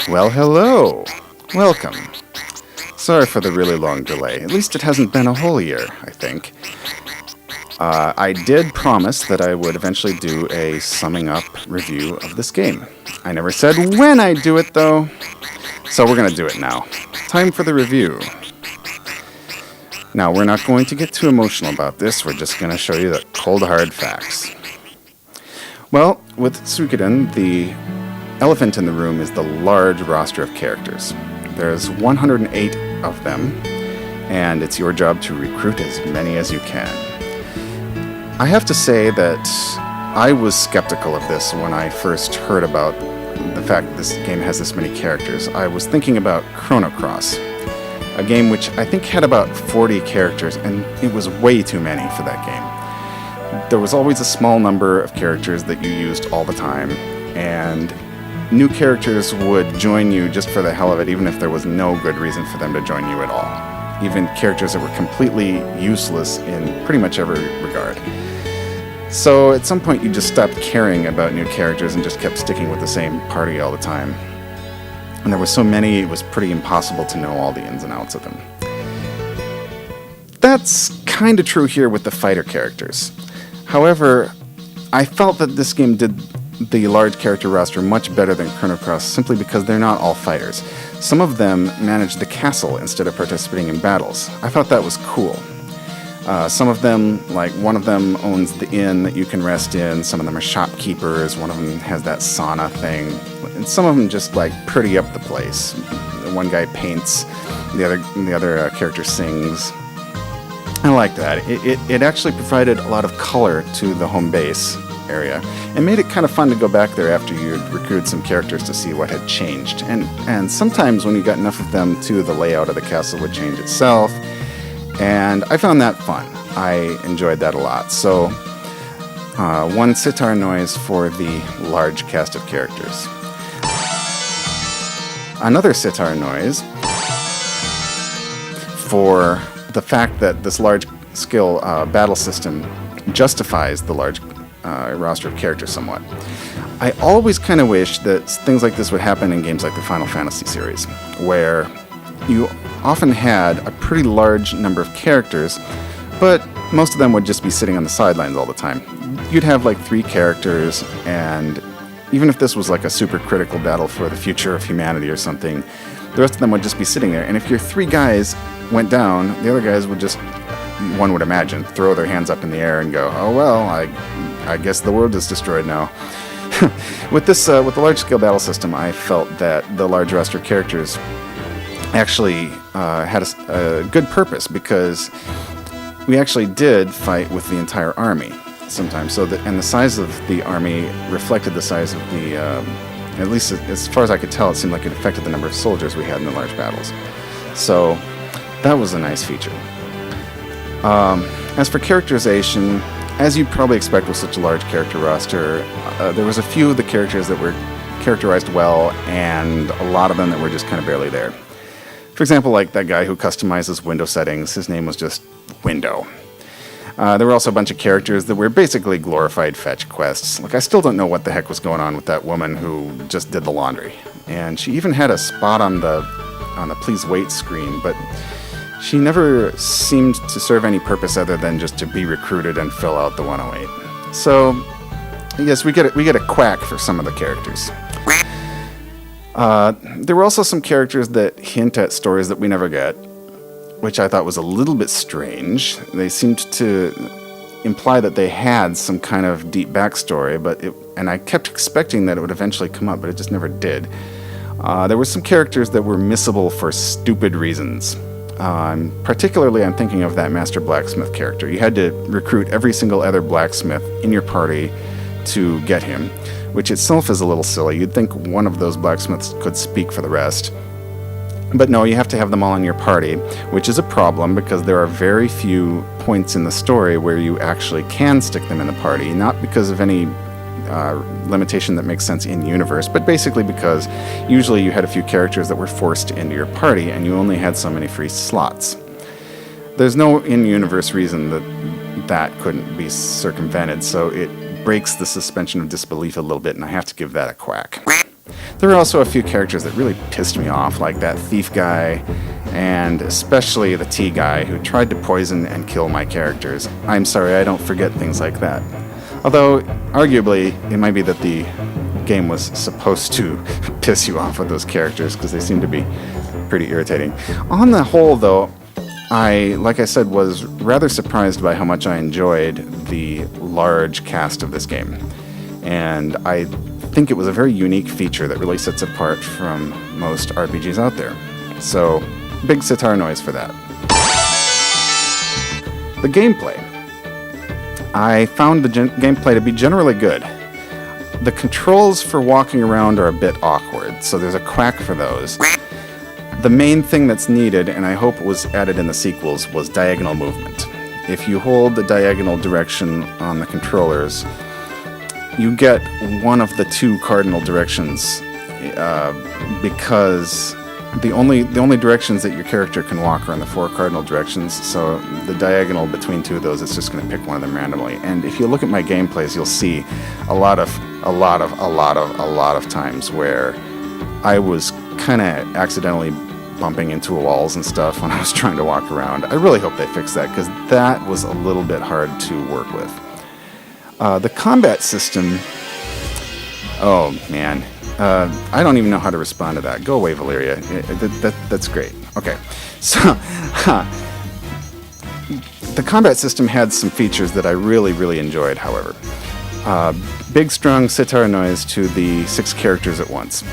Well, hello. Welcome. Sorry for the really long delay. At least it hasn't been a whole year, I think. I did promise that I would eventually do a summing up review of this game. I never said when I'd do it, though. So we're going to do it now. Time for the review. Now, we're not going to get too emotional about this. We're just going to show you the cold, hard facts. Well, with Suikoden, the elephant in the room is the large roster of characters. There's 108 of them, and it's your job to recruit as many as you can. I have to say that I was skeptical of this when I first heard about the fact that this game has this many characters. I was thinking about Chrono Cross, a game which I think had about 40 characters, and it was way too many for that game. There was always a small number of characters that you used all the time, and new characters would join you just for the hell of it, even if there was no good reason for them to join you at all. Even characters that were completely useless in pretty much every regard. So at some point you just stopped caring about new characters and just kept sticking with the same party all the time. And there were so many, it was pretty impossible to know all the ins and outs of them. That's kind of true here with the fighter characters. However, I felt that this game did the large character roster much better than Chrono Cross simply because they're not all fighters. Some of them manage the castle instead of participating in battles. I thought that was cool. Some of them, like one of them owns the inn that you can rest in, some of them are shopkeepers, one of them has that sauna thing, and some of them just like pretty up the place. One guy paints, the other character sings. I like that. It actually provided a lot of color to the home base area and made it kind of fun to go back there after you'd recruited some characters to see what had changed. And sometimes when you got enough of them too, the layout of the castle would change itself. And I found that fun. I enjoyed that a lot. So, one sitar noise for the large cast of characters. Another sitar noise for the fact that this large-scale battle system justifies the large roster of characters somewhat. I always kind of wish that things like this would happen in games like the Final Fantasy series, where you often had a pretty large number of characters, but most of them would just be sitting on the sidelines all the time. You'd have like 3 characters, and even if this was like a super critical battle for the future of humanity or something, the rest of them would just be sitting there. And if your 3 guys went down, the other guys would just, one would imagine, throw their hands up in the air and go, oh well, I guess the world is destroyed now. With the large-scale battle system, I felt that the large roster of characters actually had a good purpose, because we actually did fight with the entire army sometimes. And the size of the army reflected the size of the, at least as far as I could tell, it seemed like it affected the number of soldiers we had in the large battles. So that was a nice feature. As for characterization, as you'd probably expect with such a large character roster, there was a few of the characters that were characterized well, and a lot of them that were just kind of barely there. For example, like that guy who customizes window settings, his name was just Window. There were also a bunch of characters that were basically glorified fetch quests. Like, I still don't know what the heck was going on with that woman who just did the laundry. And she even had a spot on the please wait screen, but she never seemed to serve any purpose other than just to be recruited and fill out the 108. So, yes, we get a quack for some of the characters. There were also some characters that hint at stories that we never get, which I thought was a little bit strange. They seemed to imply that they had some kind of deep backstory, and I kept expecting that it would eventually come up, but it just never did. There were some characters that were missable for stupid reasons. Particularly, I'm thinking of that Master Blacksmith character. You had to recruit every single other blacksmith in your party to get him, which itself is a little silly. You'd think one of those blacksmiths could speak for the rest. But no, you have to have them all in your party, which is a problem because there are very few points in the story where you actually can stick them in the party, not because of any limitation that makes sense in universe, but basically because usually you had a few characters that were forced into your party and you only had so many free slots. There's no in-universe reason that couldn't be circumvented, so it breaks the suspension of disbelief a little bit, and I have to give that a quack. There were also a few characters that really pissed me off, like that thief guy, and especially the tea guy who tried to poison and kill my characters. I'm sorry, I don't forget things like that. Although, arguably, it might be that the game was supposed to piss you off with those characters, because they seem to be pretty irritating. On the whole, though, like I said, was rather surprised by how much I enjoyed the large cast of this game. And I think it was a very unique feature that really sets it apart from most RPGs out there. So, big sitar noise for that. The gameplay. I found the gameplay to be generally good. The controls for walking around are a bit awkward, so there's a quack for those. The main thing that's needed, and I hope it was added in the sequels, was diagonal movement. If you hold the diagonal direction on the controllers, you get one of the two cardinal directions, because the only directions that your character can walk are in the four cardinal directions, so the diagonal between two of those, it's just going to pick one of them randomly. And if you look at my gameplays, you'll see a lot of times where I was kind of accidentally bumping into walls and stuff when I was trying to walk around. I really hope they fix that, because that was a little bit hard to work with. The combat system, oh man, I don't even know how to respond to that. Go away, Valeria. That's great. Okay, so the combat system had some features that I really enjoyed, however. Big, strong sitar noise to the 6 characters at once.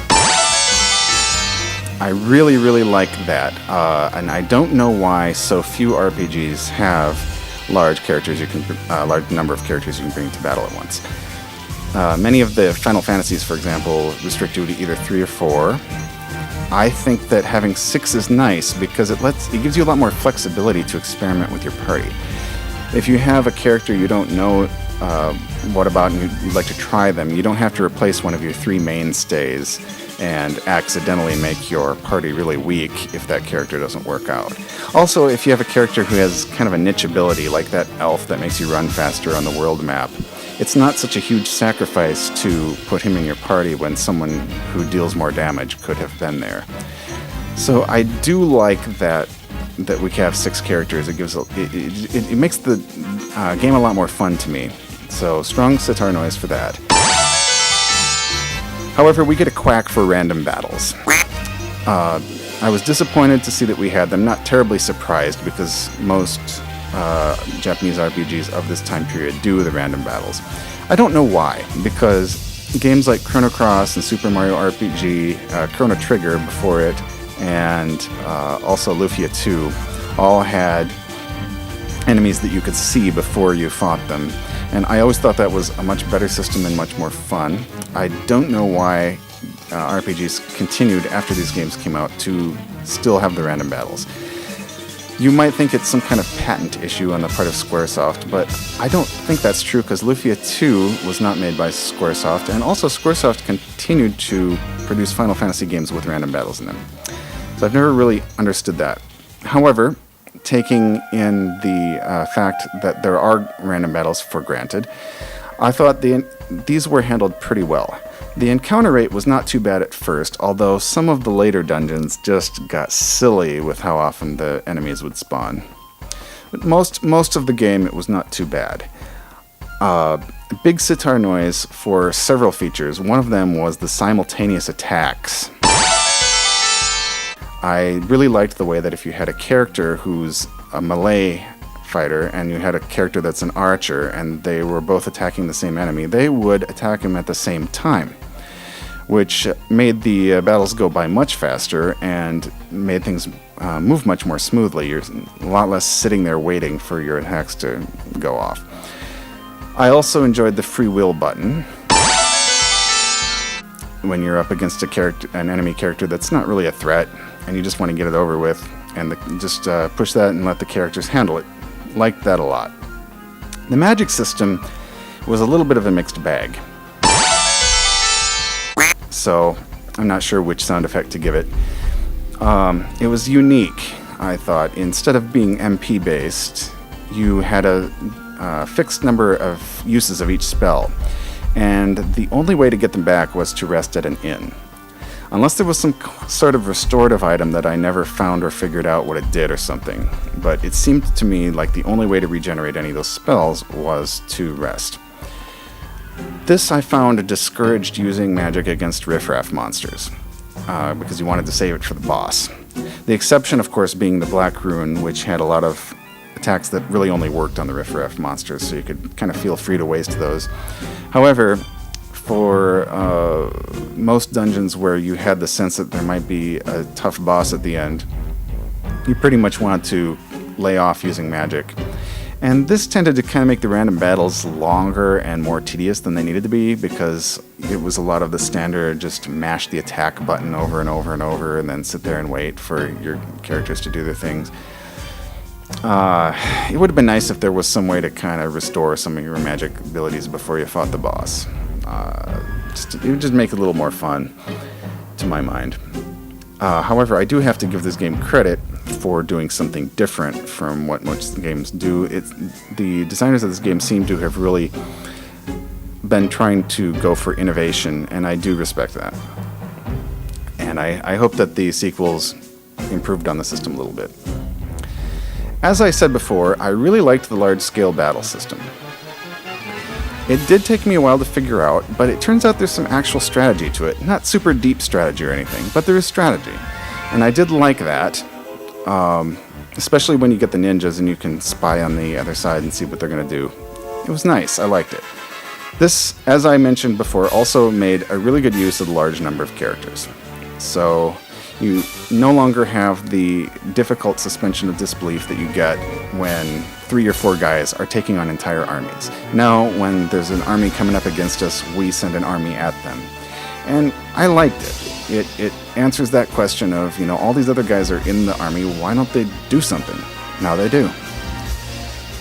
I really like that, and I don't know why so few RPGs have large number of characters you can bring to battle at once. Many of the Final Fantasies, for example, restrict you to either 3 or 4. I think that having 6 is nice because it gives you a lot more flexibility to experiment with your party. If you have a character you don't know what about and you'd like to try them, you don't have to replace one of your 3 mainstays and accidentally make your party really weak if that character doesn't work out. Also, if you have a character who has kind of a niche ability, like that elf that makes you run faster on the world map, it's not such a huge sacrifice to put him in your party when someone who deals more damage could have been there. So I do like that we have 6 characters. It makes the game a lot more fun to me. So strong sitar noise for that. However, we get a quack for random battles. I was disappointed to see that we had them, not terribly surprised because most Japanese RPGs of this time period do the random battles. I don't know why, because games like Chrono Cross and Super Mario RPG, Chrono Trigger before it, and also Lufia 2 all had enemies that you could see before you fought them. And I always thought that was a much better system and much more fun. I don't know why RPGs continued after these games came out to still have the random battles. You might think it's some kind of patent issue on the part of Squaresoft, but I don't think that's true because Lufia 2 was not made by Squaresoft, and also Squaresoft continued to produce Final Fantasy games with random battles in them. So I've never really understood that. However, taking in the fact that there are random battles for granted, I thought these were handled pretty well. The encounter rate was not too bad at first, although some of the later dungeons just got silly with how often the enemies would spawn. But most of the game, it was not too bad. Big sitar noise for several features. One of them was the simultaneous attacks. I really liked the way that if you had a character who's a melee fighter and you had a character that's an archer and they were both attacking the same enemy, they would attack him at the same time, which made the battles go by much faster and made things move much more smoothly. You're a lot less sitting there waiting for your attacks to go off. I also enjoyed the free will button when you're up against an enemy character that's not really a threat and you just want to get it over with, and just push that and let the characters handle it. Liked that a lot. The magic system was a little bit of a mixed bag. so I'm not sure which sound effect to give it. It was unique, I thought. Instead of being MP based, you had a fixed number of uses of each spell, and the only way to get them back was to rest at an inn. Unless there was some sort of restorative item that I never found or figured out what it did or something. But it seemed to me like the only way to regenerate any of those spells was to rest. This I found discouraged using magic against riffraff monsters, because you wanted to save it for the boss. The exception, of course, being the Black Rune, which had a lot of attacks that really only worked on the riffraff monsters, so you could kind of feel free to waste those. However, for most dungeons where you had the sense that there might be a tough boss at the end, you pretty much want to lay off using magic. And this tended to kind of make the random battles longer and more tedious than they needed to be, because it was a lot of the standard just mash the attack button over and over and over and then sit there and wait for your characters to do their things. It would have been nice if there was some way to kind of restore some of your magic abilities before you fought the boss. It would just make it a little more fun, to my mind. However, I do have to give this game credit for doing something different from what most games do. The designers of this game seem to have really been trying to go for innovation, and I do respect that. And I hope that the sequels improved on the system a little bit. As I said before, I really liked the large-scale battle system. It did take me a while to figure out, but it turns out there's some actual strategy to it. Not super deep strategy or anything, but there is strategy. And I did like that, especially when you get the ninjas and you can spy on the other side and see what they're going to do. It was nice. I liked it. This, as I mentioned before, also made a really good use of the large number of characters. So you no longer have the difficult suspension of disbelief that you get when 3 or 4 guys are taking on entire armies. Now, when there's an army coming up against us, we send an army at them. And I liked it. It answers that question of, all these other guys are in the army, why don't they do something? Now they do.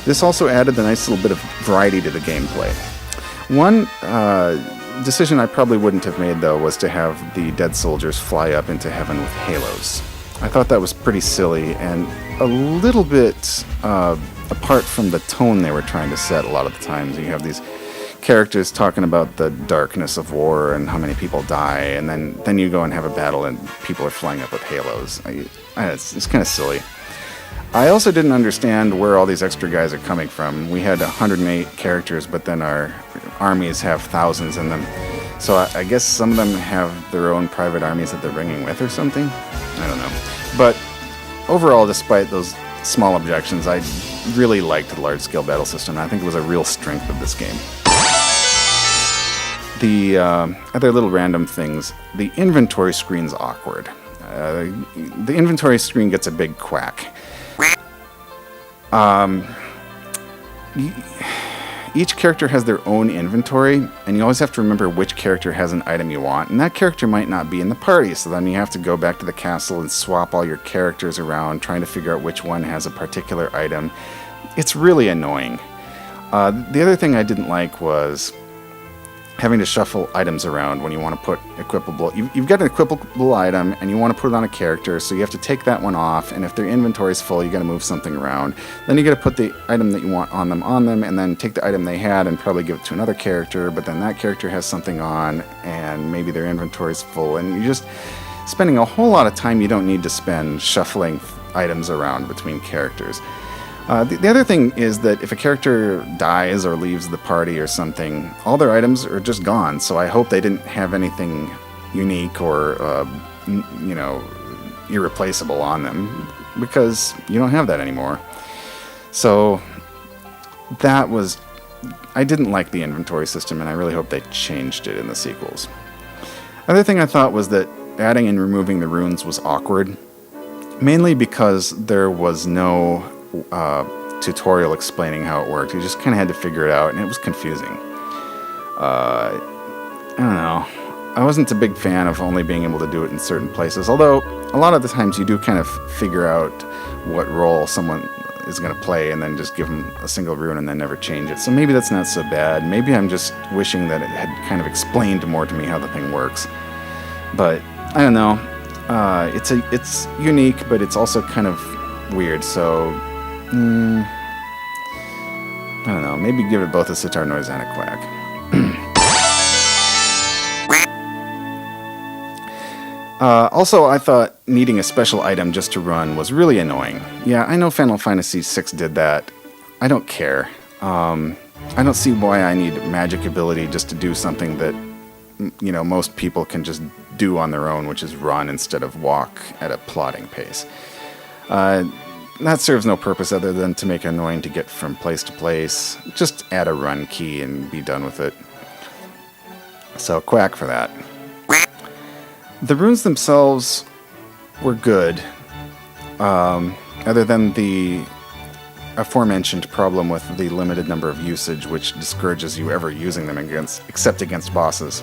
This also added a nice little bit of variety to the gameplay. One decision I probably wouldn't have made, though, was to have the dead soldiers fly up into heaven with halos. I thought that was pretty silly and a little bit apart from the tone they were trying to set a lot of the times. You have these characters talking about the darkness of war and how many people die, and then you go and have a battle and people are flying up with halos. It's kind of silly. I also didn't understand where all these extra guys are coming from. We had 108 characters, but then our armies have thousands in them. So I guess some of them have their own private armies that they're bringing with or something. I don't know. But overall, despite those small objections, I really liked the large-scale battle system. I think it was a real strength of this game. The other little random things, the inventory screen's awkward. The inventory screen gets a big quack. Each character has their own inventory, and you always have to remember which character has an item you want, and that character might not be in the party, so then you have to go back to the castle and swap all your characters around, trying to figure out which one has a particular item. It's really annoying. The other thing I didn't like was having to shuffle items around when you want to put equipable. You've got an equipable item and you want to put it on a character, so you have to take that one off, and if their inventory is full, you got to move something around. Then you got to put the item that you want on them, and then take the item they had and probably give it to another character, but then that character has something on and maybe their inventory is full, and you're just spending a whole lot of time you don't need to spend shuffling items around between characters. The other thing is that if a character dies or leaves the party or something, all their items are just gone, so I hope they didn't have anything unique or, irreplaceable on them, because you don't have that anymore. So I didn't like the inventory system, and I really hope they changed it in the sequels. Other thing I thought was that adding and removing the runes was awkward, mainly because there was no tutorial explaining how it worked. You just kind of had to figure it out, and it was confusing. I don't know. I wasn't a big fan of only being able to do it in certain places, although a lot of the times you do kind of figure out what role someone is going to play and then just give them a single rune and then never change it. So maybe that's not so bad. Maybe I'm just wishing that it had kind of explained more to me how the thing works. But I don't know. It's unique, but it's also kind of weird. So I don't know. Maybe give it both a sitar noise and a quack. Also, I thought needing a special item just to run was really annoying. Yeah, I know Final Fantasy VI did that. I don't care. I don't see why I need magic ability just to do something that, most people can just do on their own, which is run instead of walk at a plodding pace. That serves no purpose other than to make it annoying to get from place to place. Just add a run key and be done with it. So, quack for that. The runes themselves were good, other than the aforementioned problem with the limited number of usage, which discourages you ever using them except against bosses.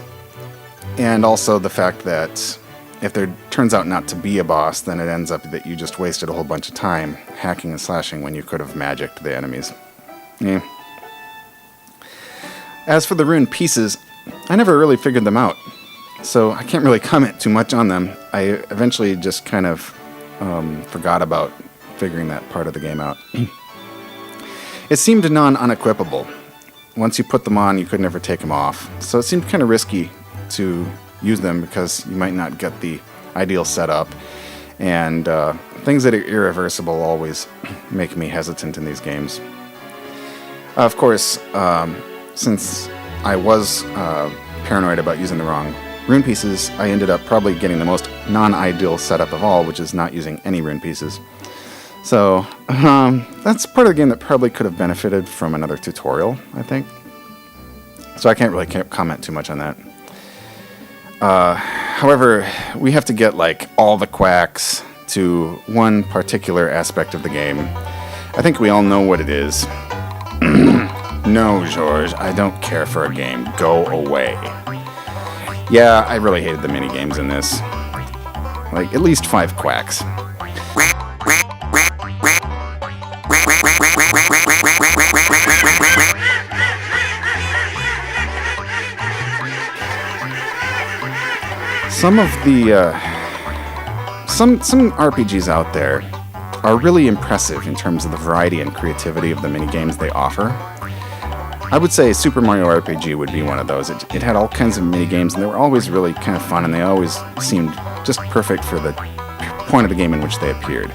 And also the fact that if there turns out not to be a boss, then it ends up that you just wasted a whole bunch of time hacking and slashing when you could have magicked the enemies. Yeah. As for the rune pieces, I never really figured them out, so I can't really comment too much on them. I eventually just kind of forgot about figuring that part of the game out. It seemed unequipable. Once you put them on, you could never take them off, so it seemed kind of risky to use them because you might not get the ideal setup, and things that are irreversible always make me hesitant in these games. Of course, since I was paranoid about using the wrong rune pieces, I ended up probably getting the most non-ideal setup of all, which is not using any rune pieces. So that's part of the game that probably could have benefited from another tutorial, I think. So I can't really comment too much on that. However, we have to get all the quacks to one particular aspect of the game. I think we all know what it is. No, George, I don't care for a game. Go away. Yeah, I really hated the minigames in this. At least 5 quacks. Some of the some RPGs out there are really impressive in terms of the variety and creativity of the minigames they offer. I would say Super Mario RPG would be one of those. It had all kinds of minigames, and they were always really kind of fun, and they always seemed just perfect for the point of the game in which they appeared.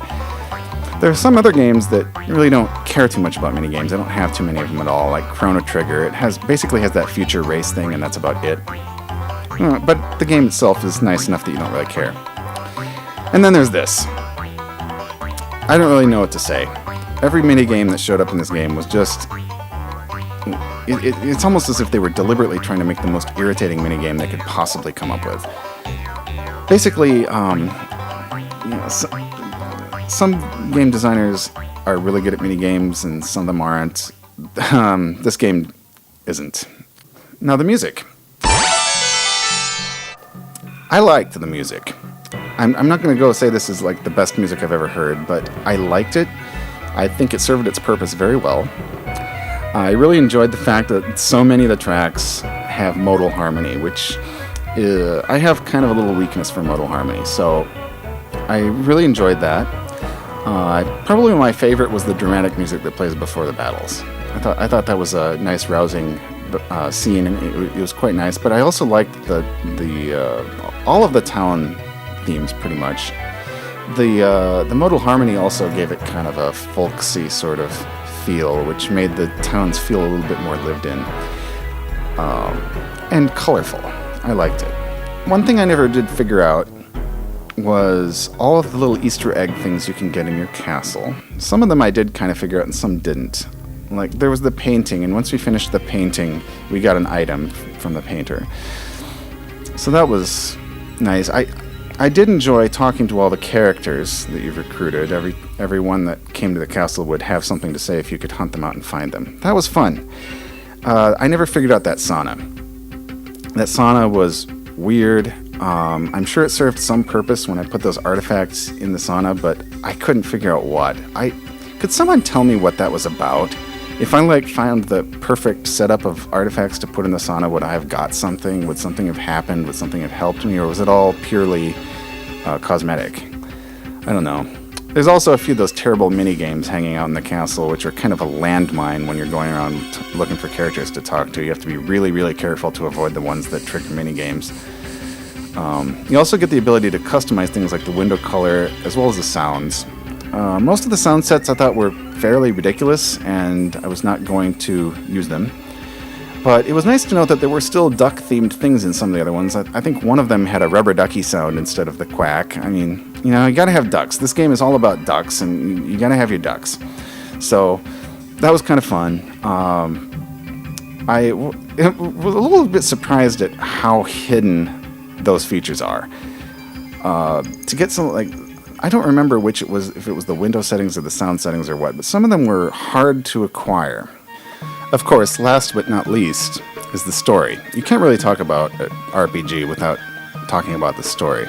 There are some other games that really don't care too much about minigames. I don't have too many of them at all, like Chrono Trigger. It basically has that future race thing, and that's about it. But the game itself is nice enough that you don't really care. And then there's this. I don't really know what to say. Every minigame that showed up in this game was just... It's almost as if they were deliberately trying to make the most irritating minigame they could possibly come up with. Basically, some game designers are really good at minigames, and some of them aren't. This game isn't. Now, the music. I liked the music. I'm not going to go say this is the best music I've ever heard, but I liked it. I think it served its purpose very well. I really enjoyed the fact that so many of the tracks have modal harmony, which I have kind of a little weakness for modal harmony, so I really enjoyed that. Probably my favorite was the dramatic music that plays before the battles. I thought that was a nice, rousing scene, and it was quite nice. But I also liked the all of the town themes pretty much. The modal harmony also gave it kind of a folksy sort of feel, which made the towns feel a little bit more lived in and colorful. I liked it. One thing I never did figure out was all of the little Easter egg things you can get in your castle. Some of them I did kind of figure out and some didn't. There was the painting, and once we finished the painting, we got an item from the painter. So that was nice. I did enjoy talking to all the characters that you've recruited. Everyone that came to the castle would have something to say if you could hunt them out and find them. That was fun. I never figured out that sauna. That sauna was weird. I'm sure it served some purpose when I put those artifacts in the sauna, but I couldn't figure out what. Could someone tell me what that was about? If I like found the perfect setup of artifacts to put in the sauna, would I have got something? Would something have happened? Would something have helped me? Or was it all purely cosmetic? I don't know. There's also a few of those terrible mini games hanging out in the castle, which are kind of a landmine when you're going around looking for characters to talk to. You have to be really, really careful to avoid the ones that trick mini games. You also get the ability to customize things like the window color as well as the sounds. Most of the sound sets I thought were fairly ridiculous, and I was not going to use them. But it was nice to know that there were still duck-themed things in some of the other ones. I think one of them had a rubber ducky sound instead of the quack. I mean, you know, you gotta have ducks. This game is all about ducks, and you gotta have your ducks. So that was kind of fun. I was a little bit surprised at how hidden those features are. To get some, like, I don't remember which it was, if it was the window settings or the sound settings or what, but some of them were hard to acquire. Of course, last but not least is the story. You can't really talk about an RPG without talking about the story.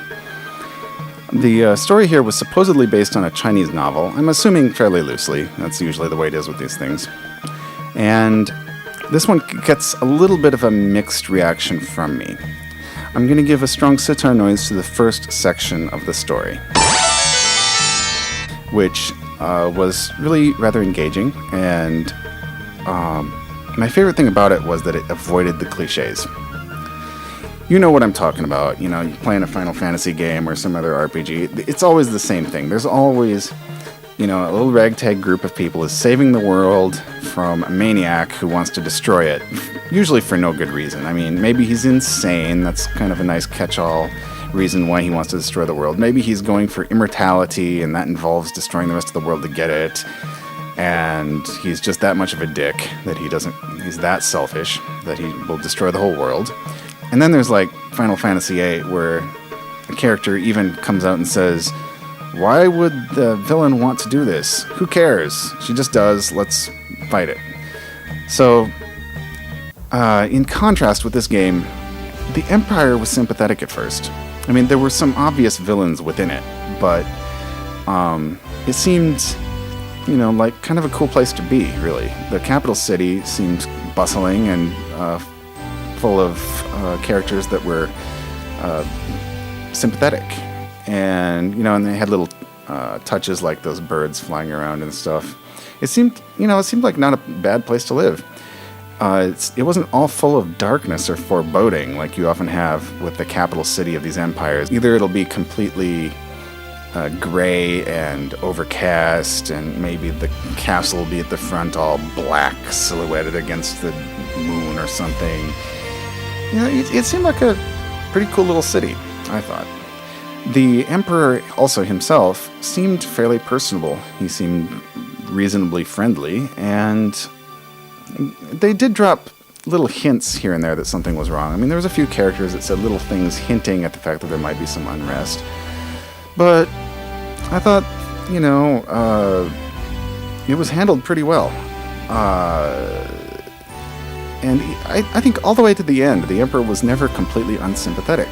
The story here was supposedly based on a Chinese novel. I'm assuming fairly loosely. That's usually the way it is with these things. And this one gets a little bit of a mixed reaction from me. I'm going to give a strong sitar noise to the first section of the story, which was really rather engaging, and my favorite thing about it was that it avoided the cliches. You know what I'm talking about. You know, you're playing a Final Fantasy game or some other RPG. It's always the same thing. There's always, you know, a little ragtag group of people is saving the world from a maniac who wants to destroy it, usually for no good reason. I mean, maybe he's insane. That's kind of a nice catch-all reason why he wants to destroy the world. Maybe he's going for immortality, and that involves destroying the rest of the world to get it. And he's just that much of a dick that he's that selfish that he will destroy the whole world. And then there's like Final Fantasy VIII, where a character even comes out and says, why would the villain want to do this? Who cares? She just does. Let's fight it. So, in contrast with this game, the Empire was sympathetic at first. I mean, there were some obvious villains within it, but it seemed, you know, like kind of a cool place to be, really. The capital city seemed bustling and full of characters that were sympathetic. And, you know, and they had little touches like those birds flying around and stuff. It seemed like not a bad place to live. It wasn't all full of darkness or foreboding like you often have with the capital city of these empires. Either it'll be completely gray and overcast, and maybe the castle will be at the front all black, silhouetted against the moon or something. You know, it seemed like a pretty cool little city, I thought. The Emperor also himself seemed fairly personable. He seemed reasonably friendly, and they did drop little hints here and there that something was wrong. I mean, there was a few characters that said little things hinting at the fact that there might be some unrest. But I thought, you know, it was handled pretty well. And I think all the way to the end, the Emperor was never completely unsympathetic.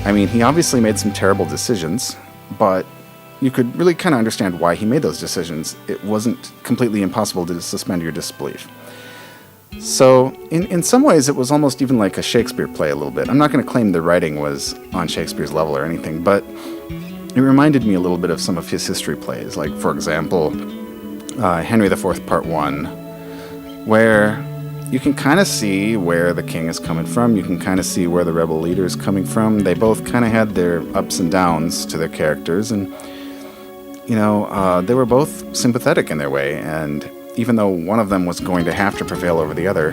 I mean, he obviously made some terrible decisions, but you could really kind of understand why he made those decisions. It wasn't completely impossible to suspend your disbelief. So, in some ways, it was almost even like a Shakespeare play a little bit. I'm not going to claim the writing was on Shakespeare's level or anything, but it reminded me a little bit of some of his history plays. Like, for example, Henry IV Part 1, where you can kind of see where the king is coming from. You can kind of see where the rebel leader is coming from. They both kind of had their ups and downs to their characters, and, you know, they were both sympathetic in their way, and even though one of them was going to have to prevail over the other,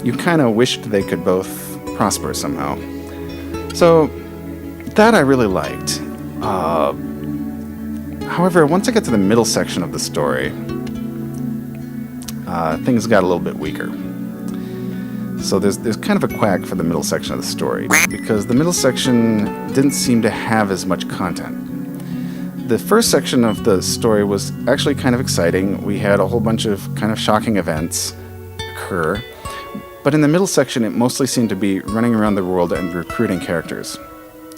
you kind of wished they could both prosper somehow. So, that I really liked. However, once I got to the middle section of the story, things got a little bit weaker. So there's kind of a quack for the middle section of the story, because the middle section didn't seem to have as much content. The first section of the story was actually kind of exciting. We had a whole bunch of kind of shocking events occur, but in the middle section it mostly seemed to be running around the world and recruiting characters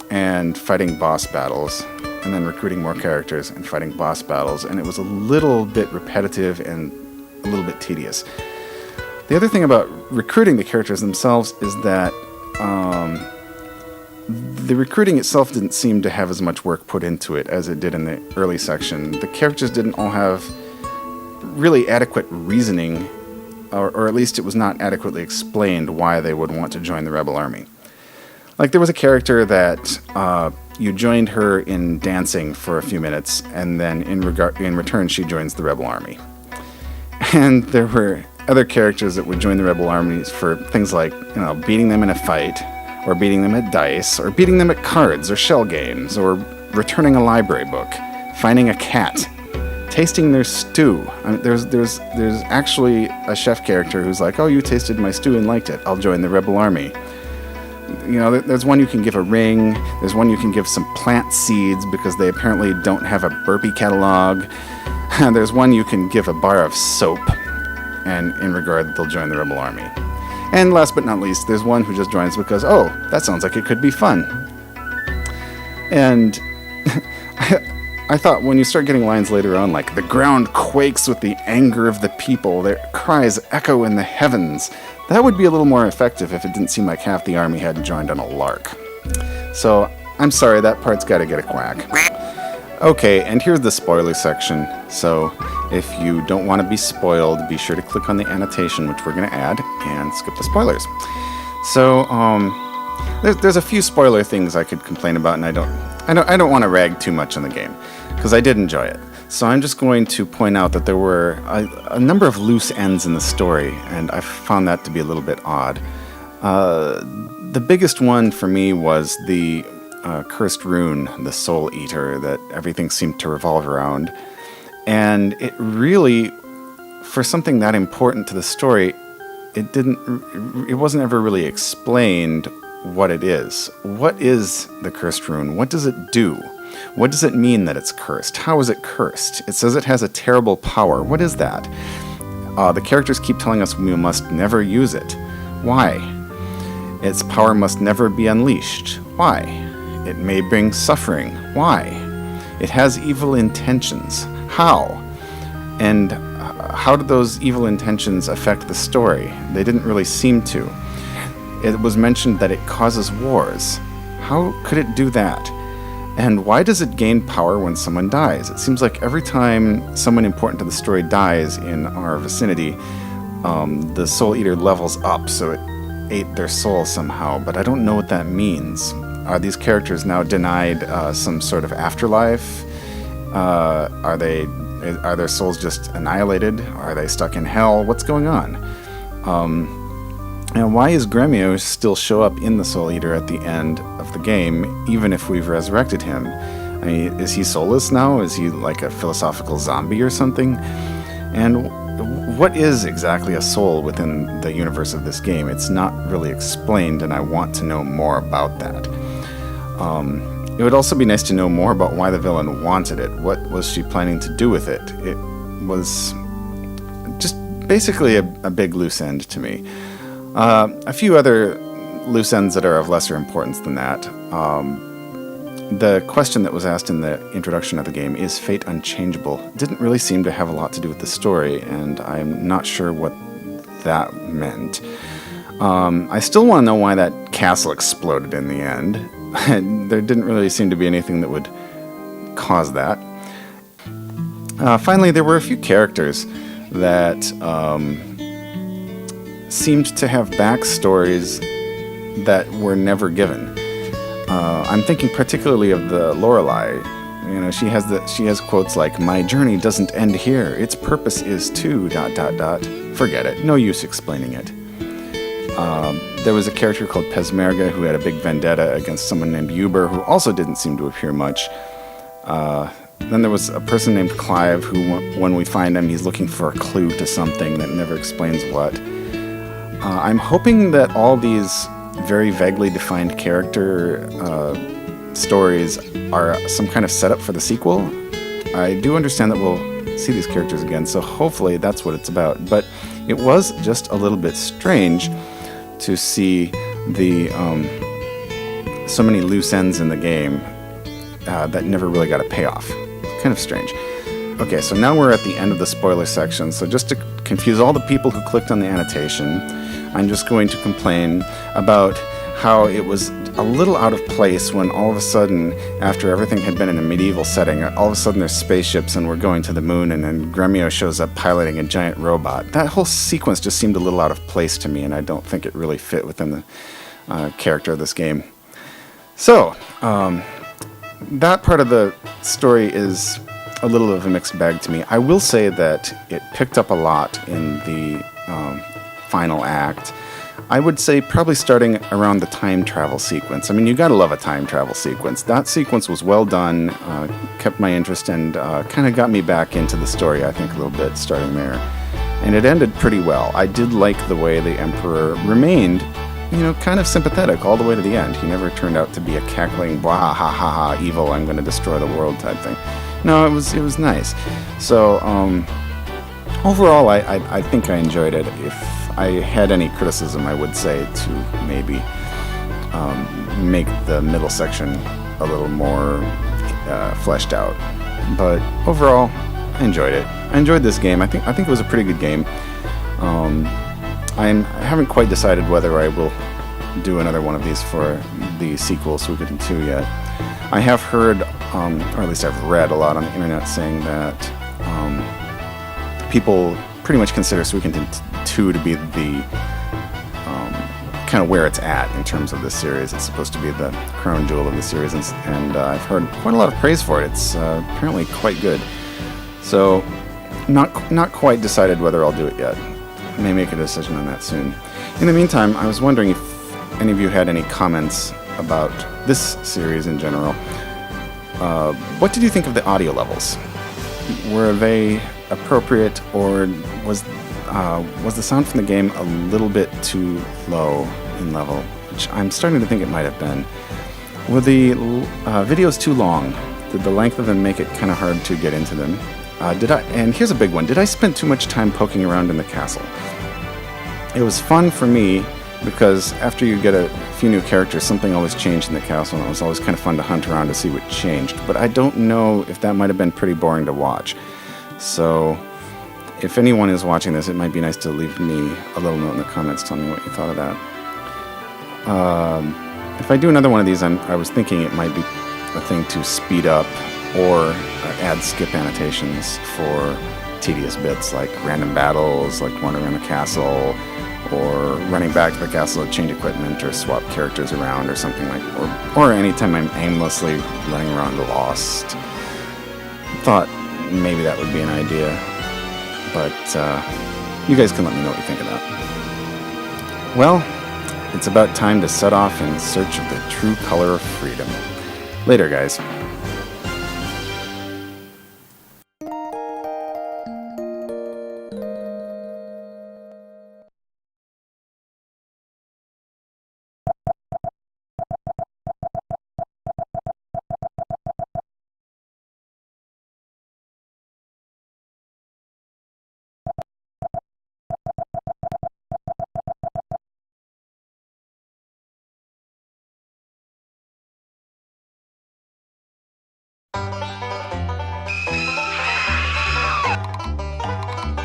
and fighting boss battles, and then recruiting more characters and fighting boss battles, and it was a little bit repetitive and a little bit tedious. The other thing about recruiting the characters themselves is that the recruiting itself didn't seem to have as much work put into it as it did in the early section. The characters didn't all have really adequate reasoning, or at least it was not adequately explained why they would want to join the Rebel Army. Like, there was a character that you joined her in dancing for a few minutes, and then in return she joins the Rebel Army. And there were other characters that would join the Rebel Armies for things like, beating them in a fight, or beating them at dice, or beating them at cards or shell games, or returning a library book, finding a cat, tasting their stew. I mean, there's actually a chef character who's like, "Oh, you tasted my stew and liked it. I'll join the Rebel Army." There's one you can give a ring. There's one you can give some plant seeds because they apparently don't have a burpee catalog. There's one you can give a bar of soap, and in regard, they'll join the Rebel Army. And last but not least, there's one who just joins because, oh, that sounds like it could be fun. And I thought when you start getting lines later on like, "The ground quakes with the anger of the people, their cries echo in the heavens," that would be a little more effective if it didn't seem like half the army hadn't joined on a lark. So, I'm sorry, that part's gotta get a quack. Okay, and here's the spoiler section. So, if you don't want to be spoiled, be sure to click on the annotation, which we're going to add, and skip the spoilers. So, there's a few spoiler things I could complain about, and I don't want to rag too much on the game, because I did enjoy it. So I'm just going to point out that there were a number of loose ends in the story, and I found that to be a little bit odd. The biggest one for me was the cursed rune, the Soul Eater, that everything seemed to revolve around. And it really, for something that important to the story, it wasn't ever really explained what it is. What is the cursed rune? What does it do? What does it mean that it's cursed? How is it cursed? It says it has a terrible power. What is that? The characters keep telling us we must never use it. Why? Its power must never be unleashed. Why? It may bring suffering. Why? It has evil intentions. How? And how did those evil intentions affect the story? They didn't really seem to. It was mentioned that it causes wars. How could it do that? And why does it gain power when someone dies? It seems like every time someone important to the story dies in our vicinity, the Soul Eater levels up, so it ate their soul somehow, but I don't know what that means. Are these characters now denied some sort of afterlife? Are their souls just annihilated? Are they stuck in hell? What's going on? And why is Gremio still show up in the Soul Eater at the end of the game, even if we've resurrected him? I mean, is he soulless now? Is he like a philosophical zombie or something? And what is exactly a soul within the universe of this game? It's not really explained, and I want to know more about that. It would also be nice to know more about why the villain wanted it. What was she planning to do with it? It was just basically a big loose end to me. A few other loose ends that are of lesser importance than that. The question that was asked in the introduction of the game, is fate unchangeable, didn't really seem to have a lot to do with the story, and I'm not sure what that meant. I still want to know why that castle exploded in the end. There didn't really seem to be anything that would cause that. Finally, there were a few characters that seemed to have backstories that were never given. I'm thinking particularly of the Lorelei. You know, she has quotes like, "My journey doesn't end here. Its purpose is to ... Forget it. No use explaining it. There was a character called Pesmerga who had a big vendetta against someone named Uber, who also didn't seem to appear much. Then there was a person named Clive who, when we find him, he's looking for a clue to something that never explains what. I'm hoping that all these very vaguely defined character stories are some kind of setup for the sequel. I do understand that we'll see these characters again, so hopefully that's what it's about. But it was just a little bit strange to see the so many loose ends in the game that never really got a payoff. Kind of strange. Okay, so now we're at the end of the spoiler section, so just to confuse all the people who clicked on the annotation, I'm just going to complain about how it was a little out of place when all of a sudden, after everything had been in a medieval setting, all of a sudden there's spaceships and we're going to the moon, and then Gremio shows up piloting a giant robot. That whole sequence just seemed a little out of place to me, and I don't think it really fit within the character of this game. So, that part of the story is a little of a mixed bag to me. I will say that it picked up a lot in the final act. I would say probably starting around the time travel sequence. I mean, you gotta love a time travel sequence. That sequence was well done, kept my interest, and kind of got me back into the story, I think, a little bit starting there. And it ended pretty well. I did like the way the Emperor remained, kind of sympathetic all the way to the end. He never turned out to be a cackling, blah, ha, ha, ha, evil, I'm gonna destroy the world type thing. No, it was nice. So, overall, I think I enjoyed it. If I had any criticism, I would say to maybe make the middle section a little more fleshed out. But overall, I enjoyed it. I enjoyed this game. I think it was a pretty good game. I haven't quite decided whether I will do another one of these for the sequel, Suikoden 2, yet. I have heard, or at least I've read a lot on the internet saying that people pretty much consider Suikoden 2 to be the kind of where it's at in terms of this series. It's supposed to be the crown jewel of the series, and I've heard quite a lot of praise for it. It's apparently quite good. So, not quite decided whether I'll do it yet. I may make a decision on that soon. In the meantime, I was wondering if any of you had any comments about this series in general. What did you think of the audio levels? Were they appropriate, or was the sound from the game a little bit too low in level? Which I'm starting to think it might have been. Were the videos too long? Did the length of them make it kind of hard to get into them? And here's a big one. Did I spend too much time poking around in the castle? It was fun for me because after you get a few new characters, something always changed in the castle, and it was always kind of fun to hunt around to see what changed. But I don't know if that might have been pretty boring to watch. So, if anyone is watching this, it might be nice to leave me a little note in the comments telling me what you thought of that. If I do another one of these, I was thinking it might be a thing to speed up or add skip annotations for tedious bits like random battles, like wandering around the castle, or running back to the castle to change equipment or swap characters around or something like that. Or anytime I'm aimlessly running around lost. Thought maybe that would be an idea. But you guys can let me know what you think of that. Well, it's about time to set off in search of the true color of freedom. Later, guys.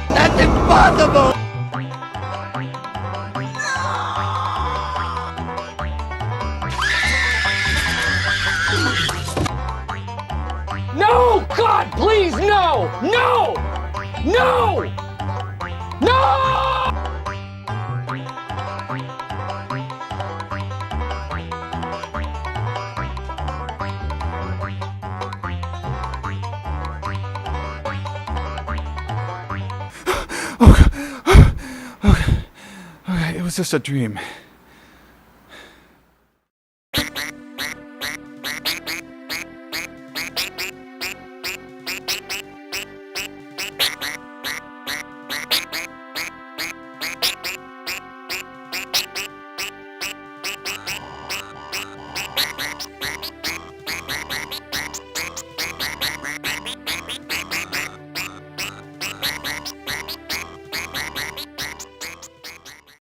That's impossible! No! God, please, no! No! No! No! Okay, it was just a dream.